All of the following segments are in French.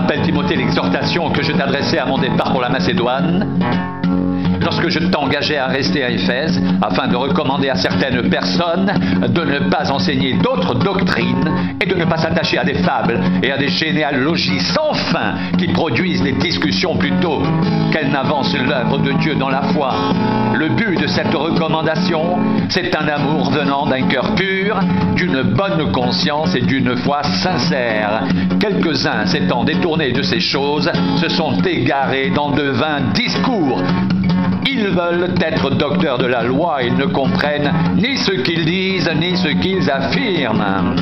rappelles, Timothée, l'exhortation que je t'adressais à mon départ pour la Macédoine, lorsque je t'engageais à rester à Éphèse, afin de recommander à certaines personnes de ne pas enseigner d'autres doctrines et de ne pas s'attacher à des fables et à des généalogies sans fin qui produisent des discussions plutôt qu'elles n'avancent l'œuvre de Dieu dans la foi. Le but de cette recommandation, c'est un amour venant d'un cœur pur, d'une bonne conscience et d'une foi sincère. Quelques-uns s'étant détournés de ces choses se sont égarés dans de vains discours. Ils veulent être docteurs de la loi, ils ne comprennent ni ce qu'ils disent, ni ce qu'ils affirment.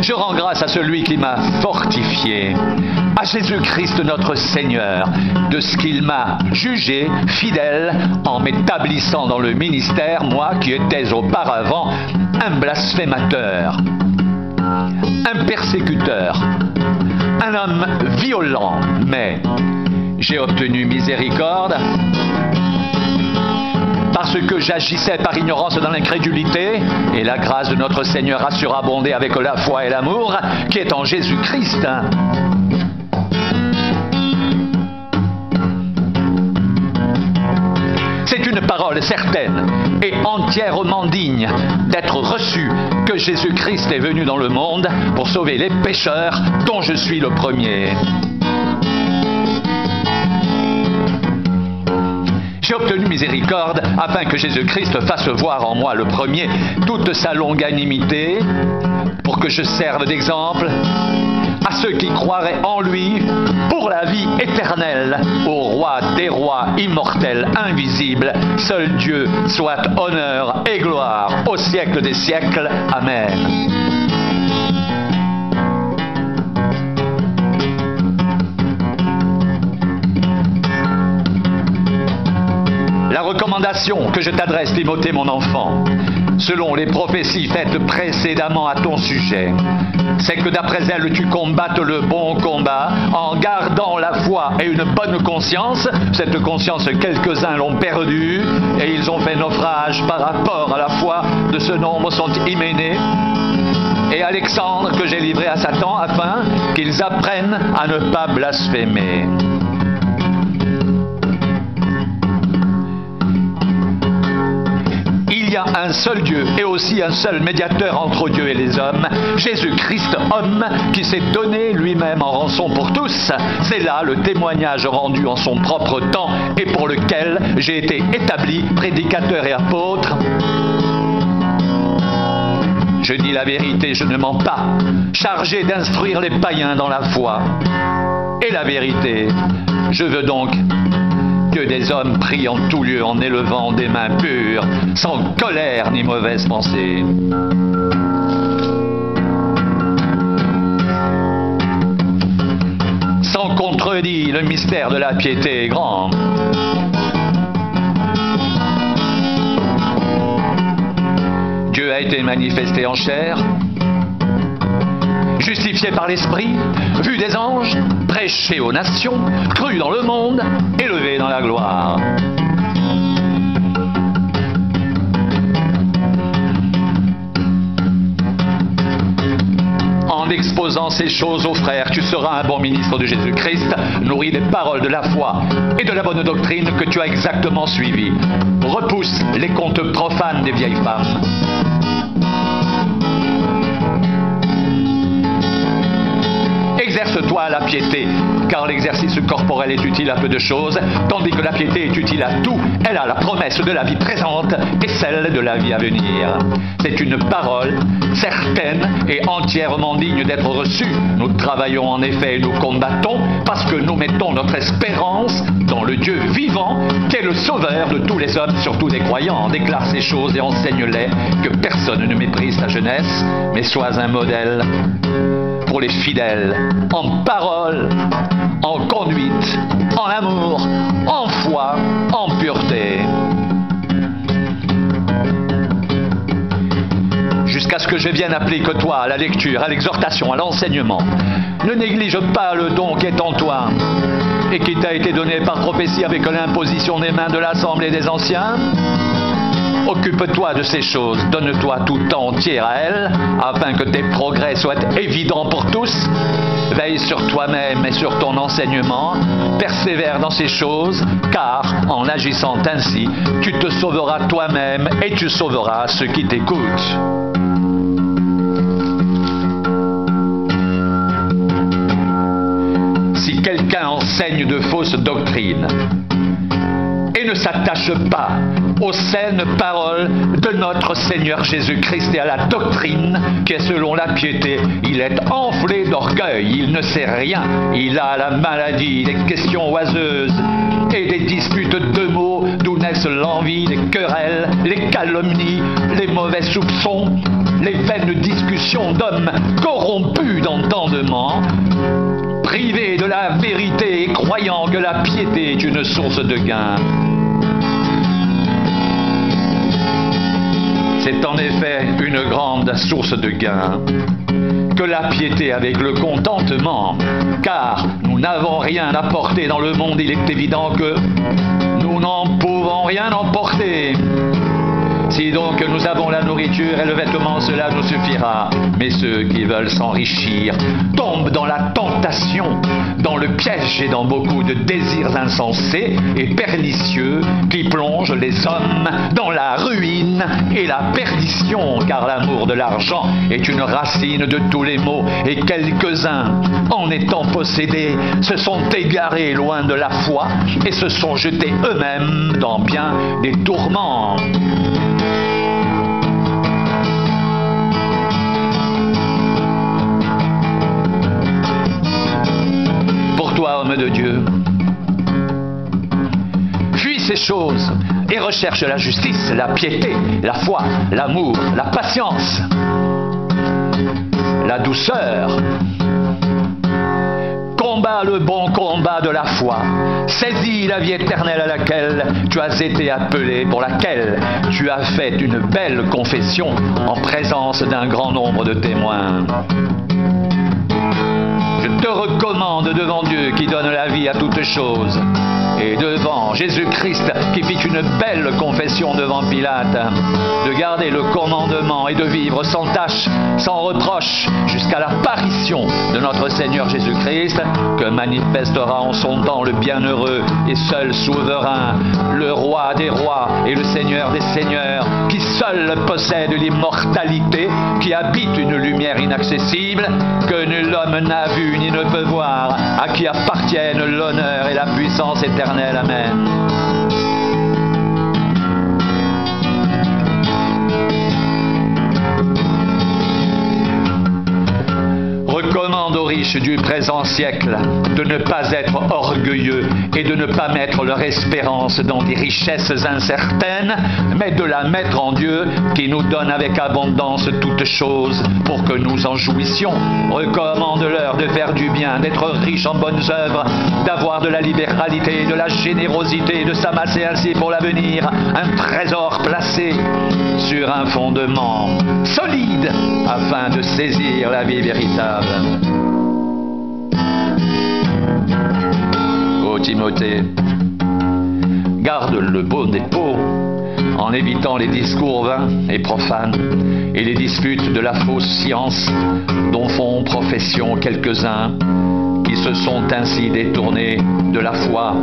Je rends grâce à celui qui m'a fortifié, à Jésus-Christ notre Seigneur, de ce qu'il m'a jugé fidèle en m'établissant dans le ministère, moi qui étais auparavant un blasphémateur, un persécuteur, un homme violent, mais j'ai obtenu miséricorde parce que j'agissais par ignorance dans l'incrédulité, et la grâce de notre Seigneur a surabondé avec la foi et l'amour qui est en Jésus-Christ. C'est une parole certaine et entièrement digne d'être reçue que Jésus-Christ est venu dans le monde pour sauver les pécheurs dont je suis le premier. J'ai obtenu miséricorde afin que Jésus-Christ fasse voir en moi le premier toute sa longanimité pour que je serve d'exemple à ceux qui croiraient en lui pour la vie éternelle, au roi des rois, immortel, invisible, seul Dieu, soit honneur et gloire au siècle des siècles. Amen. La recommandation que je t'adresse, Timothée, mon enfant, selon les prophéties faites précédemment à ton sujet, c'est que d'après elles tu combattes le bon combat en gardant la foi et une bonne conscience. Cette conscience, quelques-uns l'ont perdue et ils ont fait naufrage par rapport à la foi. De ce nombre sont Hyménée et Alexandre que j'ai livré à Satan afin qu'ils apprennent à ne pas blasphémer. Il y a un seul Dieu et aussi un seul médiateur entre Dieu et les hommes, Jésus-Christ, homme, qui s'est donné lui-même en rançon pour tous. C'est là le témoignage rendu en son propre temps et pour lequel j'ai été établi prédicateur et apôtre. Je dis la vérité, je ne mens pas, chargé d'instruire les païens dans la foi. Et la vérité, je veux donc que des hommes prient en tout lieu en élevant des mains pures, sans colère ni mauvaise pensée. Sans contredit, le mystère de la piété est grand. Dieu a été manifesté en chair, justifié par l'Esprit, vu des anges, prêché aux nations, cru dans le monde, élevé dans la gloire. En exposant ces choses aux frères, tu seras un bon ministre de Jésus-Christ, nourri des paroles de la foi et de la bonne doctrine que tu as exactement suivie. Repousse les contes profanes des vieilles femmes. Exerce-toi à la piété, car l'exercice corporel est utile à peu de choses, tandis que la piété est utile à tout. Elle a la promesse de la vie présente et celle de la vie à venir. C'est une parole certaine et entièrement digne d'être reçue. Nous travaillons en effet et nous combattons parce que nous mettons notre espérance dans le Dieu vivant, qui est le sauveur de tous les hommes, surtout des croyants. Déclare ces choses et enseigne-les, que personne ne méprise ta jeunesse, mais sois un modèle pour les fidèles, en parole, en conduite, en amour, en foi, en pureté. Jusqu'à ce que je vienne applique-toi à la lecture, à l'exhortation, à l'enseignement. Ne néglige pas le don qui est en toi et qui t'a été donné par prophétie avec l'imposition des mains de l'Assemblée des anciens. Occupe-toi de ces choses, donne-toi tout entier à elles, afin que tes progrès soient évidents pour tous. Veille sur toi-même et sur ton enseignement, persévère dans ces choses, car en agissant ainsi, tu te sauveras toi-même et tu sauveras ceux qui t'écoutent. Si quelqu'un enseigne de fausses doctrines et ne s'attache pas aux saines paroles de notre Seigneur Jésus-Christ et à la doctrine qui est selon la piété, il est enflé d'orgueil, il ne sait rien, il a la maladie, des questions oiseuses et des disputes de mots d'où naissent l'envie, les querelles, les calomnies, les mauvais soupçons, les vaines discussions d'hommes corrompus d'entendement, privés de la vérité et croyant que la piété est une source de gain. C'est en effet une grande source de gain que la piété avec le contentement, car nous n'avons rien à porter dans le monde, il est évident que nous n'en pouvons rien emporter. Si donc nous avons la nourriture et le vêtement, cela nous suffira. Mais ceux qui veulent s'enrichir tombent dans la tentation, dans le piège et dans beaucoup de désirs insensés et pernicieux qui plongent les hommes dans la ruine et la perdition, car l'amour de l'argent est une racine de tous les maux, et quelques-uns, en étant possédés, se sont égarés loin de la foi et se sont jetés eux-mêmes dans bien des tourments. Toi, homme de Dieu, fuis ces choses et recherche la justice, la piété, la foi, l'amour, la patience, la douceur. Combat le bon combat de la foi. Saisis la vie éternelle à laquelle tu as été appelé, pour laquelle tu as fait une belle confession en présence d'un grand nombre de témoins. Je te recommande devant Dieu qui donne la vie à toutes choses, et devant Jésus-Christ qui fit une belle confession devant Pilate, de garder le commandement et de vivre sans tache, sans reproche, jusqu'à l'apparition de notre Seigneur Jésus-Christ, que manifestera en son temps le bienheureux et seul souverain, le roi des rois et le Seigneur des seigneurs, qui seul possède l'immortalité, qui habite une lumière inaccessible, que nul homme n'a vu ni ne peut voir, à qui appartiennent l'honneur et la puissance éternelle. Amen. Recommande aux riches du présent siècle de ne pas être orgueilleux et de ne pas mettre leur espérance dans des richesses incertaines, mais de la mettre en Dieu qui nous donne avec abondance toutes choses pour que nous en jouissions. Recommande-leur de faire du bien, d'être riches en bonnes œuvres, d'avoir de la libéralité, de la générosité, de s'amasser ainsi pour l'avenir un trésor placé sur un fondement solide afin de saisir la vie véritable. Ô Timothée, garde le beau dépôt en évitant les discours vains et profanes et les disputes de la fausse science dont font profession quelques-uns qui se sont ainsi détournés de la foi.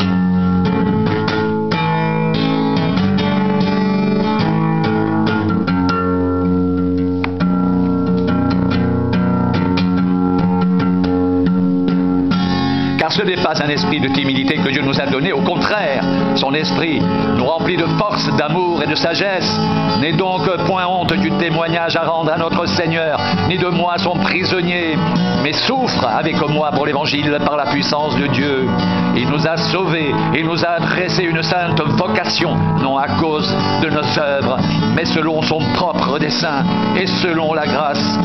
Car ce n'est pas un esprit de timidité que Dieu nous a donné, au contraire, son esprit nous remplit de force, d'amour et de sagesse. N'aie donc point honte du témoignage à rendre à notre Seigneur, ni de moi son prisonnier, mais souffre avec moi pour l'évangile par la puissance de Dieu. Il nous a sauvés et nous a adressé une sainte vocation, non à cause de nos œuvres, mais selon son propre dessein et selon la grâce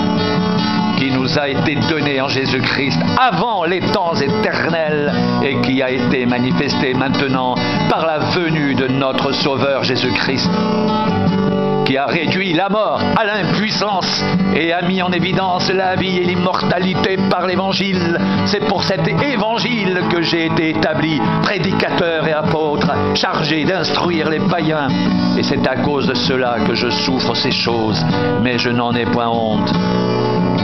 qui nous a été donné en Jésus-Christ avant les temps éternels et qui a été manifesté maintenant par la venue de notre Sauveur Jésus-Christ, qui a réduit la mort à l'impuissance et a mis en évidence la vie et l'immortalité par l'Évangile. C'est pour cet Évangile que j'ai été établi prédicateur et apôtre, chargé d'instruire les païens. Et c'est à cause de cela que je souffre ces choses, mais je n'en ai point honte.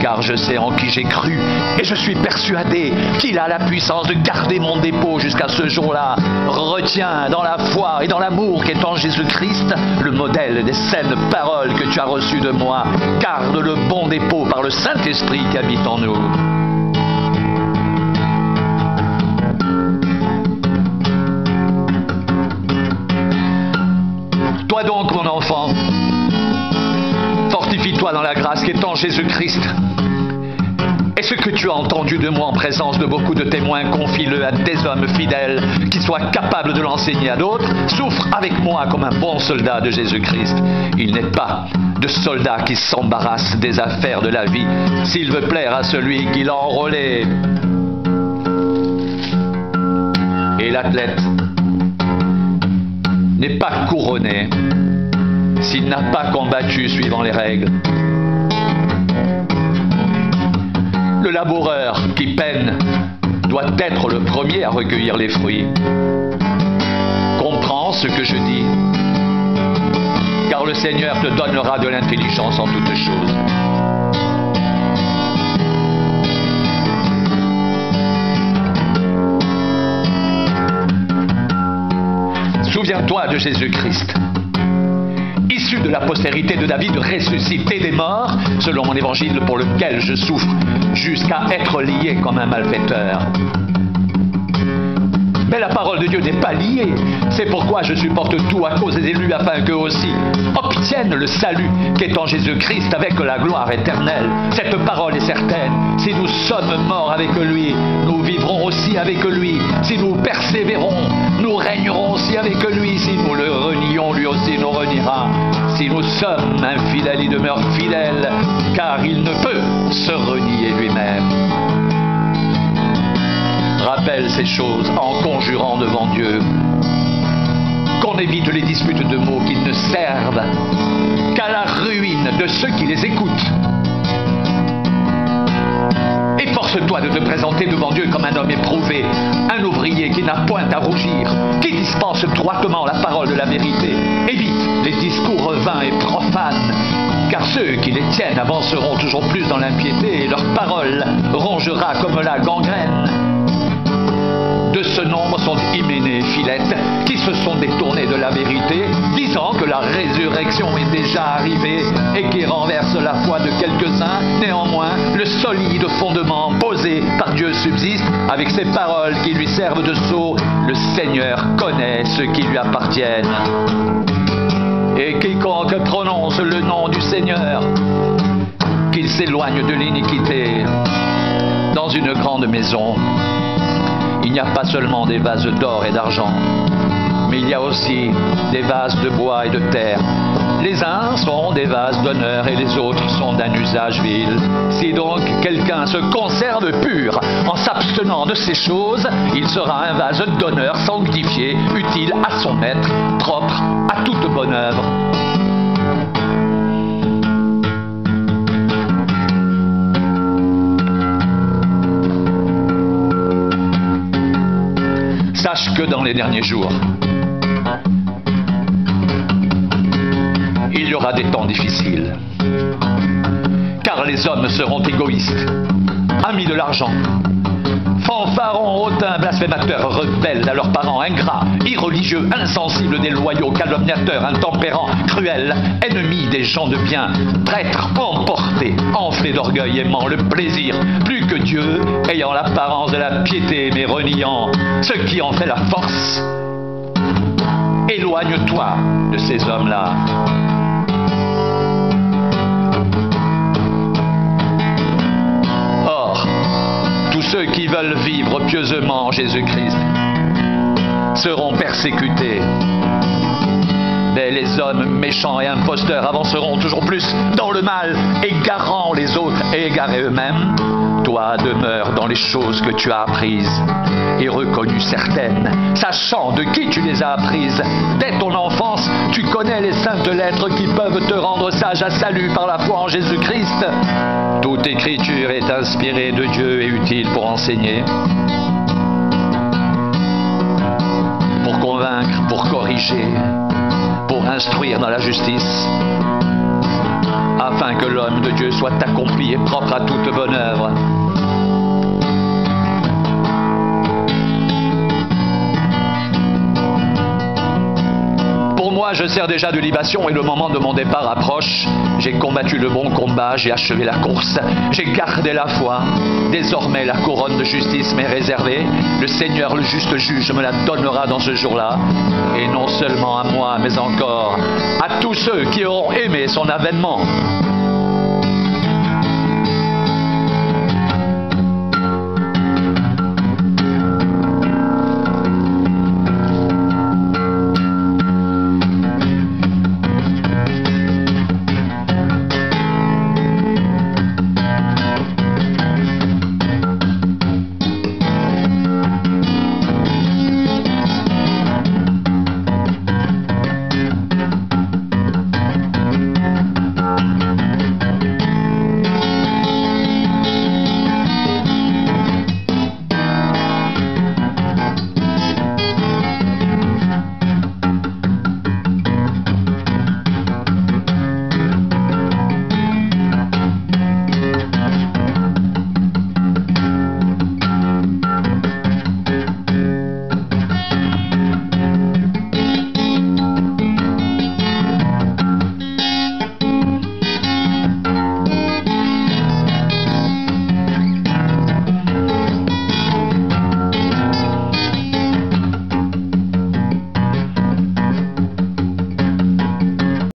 Car je sais en qui j'ai cru, et je suis persuadé qu'il a la puissance de garder mon dépôt jusqu'à ce jour-là. Retiens dans la foi et dans l'amour qu'est en Jésus-Christ le modèle des saines paroles que tu as reçues de moi. Garde le bon dépôt par le Saint-Esprit qui habite en nous. Toi donc, mon enfant, fortifie-toi dans la grâce qui est en Jésus-Christ. Et ce que tu as entendu de moi en présence de beaucoup de témoins, confie-le à des hommes fidèles qui soient capables de l'enseigner à d'autres. Souffre avec moi comme un bon soldat de Jésus-Christ. Il n'est pas de soldat qui s'embarrasse des affaires de la vie s'il veut plaire à celui qui l'a enrôlé. Et l'athlète n'est pas couronné s'il n'a pas combattu suivant les règles. Le laboureur qui peine doit être le premier à recueillir les fruits. Comprends ce que je dis, car le Seigneur te donnera de l'intelligence en toutes choses. Souviens-toi de Jésus-Christ, issu de la postérité de David, ressuscité des morts, selon mon évangile pour lequel je souffre, jusqu'à être lié comme un malfaiteur. Mais la parole de Dieu n'est pas liée. C'est pourquoi je supporte tout à cause des élus, afin qu'eux aussi obtiennent le salut qui est en Jésus-Christ avec la gloire éternelle. Cette parole est certaine. Si nous sommes morts avec lui, nous vivrons aussi avec lui. Si nous persévérons, nous régnerons aussi avec lui. Si nous le renions, lui aussi nous reniera. Si nous sommes infidèles, il demeure fidèle, car il ne peut se renier lui-même. Rappelle ces choses en conjurant devant Dieu, qu'on évite les disputes de mots qui ne servent qu'à la ruine de ceux qui les écoutent. Efforce-toi de te présenter devant Dieu comme un homme éprouvé, un ouvrier qui n'a point à rougir, qui dispense droitement la parole de la vérité. Évite les discours vains et profanes, car ceux qui les tiennent avanceront toujours plus dans l'impiété et leur parole rongera comme la gangrène. De ce nombre sont Hyménée et Philette, qui se sont détournés de la vérité, disant que la résurrection est déjà arrivée et qui renverse la foi de quelques-uns. Néanmoins, le solide fondement posé par Dieu subsiste, avec ces paroles qui lui servent de sceau. Le Seigneur connaît ceux qui lui appartiennent. Et quiconque prononce le nom du Seigneur, qu'il s'éloigne de l'iniquité. Dans une grande maison, il n'y a pas seulement des vases d'or et d'argent, mais il y a aussi des vases de bois et de terre. Les uns sont des vases d'honneur et les autres sont d'un usage vil. Si donc quelqu'un se conserve pur en s'abstenant de ces choses, il sera un vase d'honneur sanctifié, utile à son maître, propre à toute bonne œuvre. Sache que dans les derniers jours, il y aura des temps difficiles, car les hommes seront égoïstes, amis de l'argent, fanfarons, hautains, blasphémateurs, rebelles à leurs parents, ingrats, irreligieux, insensibles, déloyaux, calomniateurs, intempérants, cruels, ennemis des gens de bien, traîtres, emportés, enflés d'orgueil, aimant le plaisir plus que Dieu, ayant l'apparence de la piété, mais reniant ce qui en fait la force. Éloigne-toi de ces hommes-là. Or, tous ceux qui veulent vivre pieusement en Jésus-Christ seront persécutés. Mais les hommes méchants et imposteurs avanceront toujours plus dans le mal, égarant les autres et égarés eux-mêmes. Toi, demeure dans les choses que tu as apprises et reconnues certaines, sachant de qui tu les as apprises. Dès ton enfance, tu connais les saintes lettres qui peuvent te rendre sage à salut par la foi en Jésus-Christ. Toute écriture est inspirée de Dieu et utile pour enseigner, pour convaincre, pour corriger, pour instruire dans la justice, afin que l'homme de Dieu soit accompli et propre à toute bonne œuvre. Pour moi, je sers déjà de libation et le moment de mon départ approche. J'ai combattu le bon combat, j'ai achevé la course, j'ai gardé la foi. Désormais, la couronne de justice m'est réservée. Le Seigneur, le juste juge, me la donnera dans ce jour-là. Et non seulement à moi, mais encore à tous ceux qui auront aimé son avènement.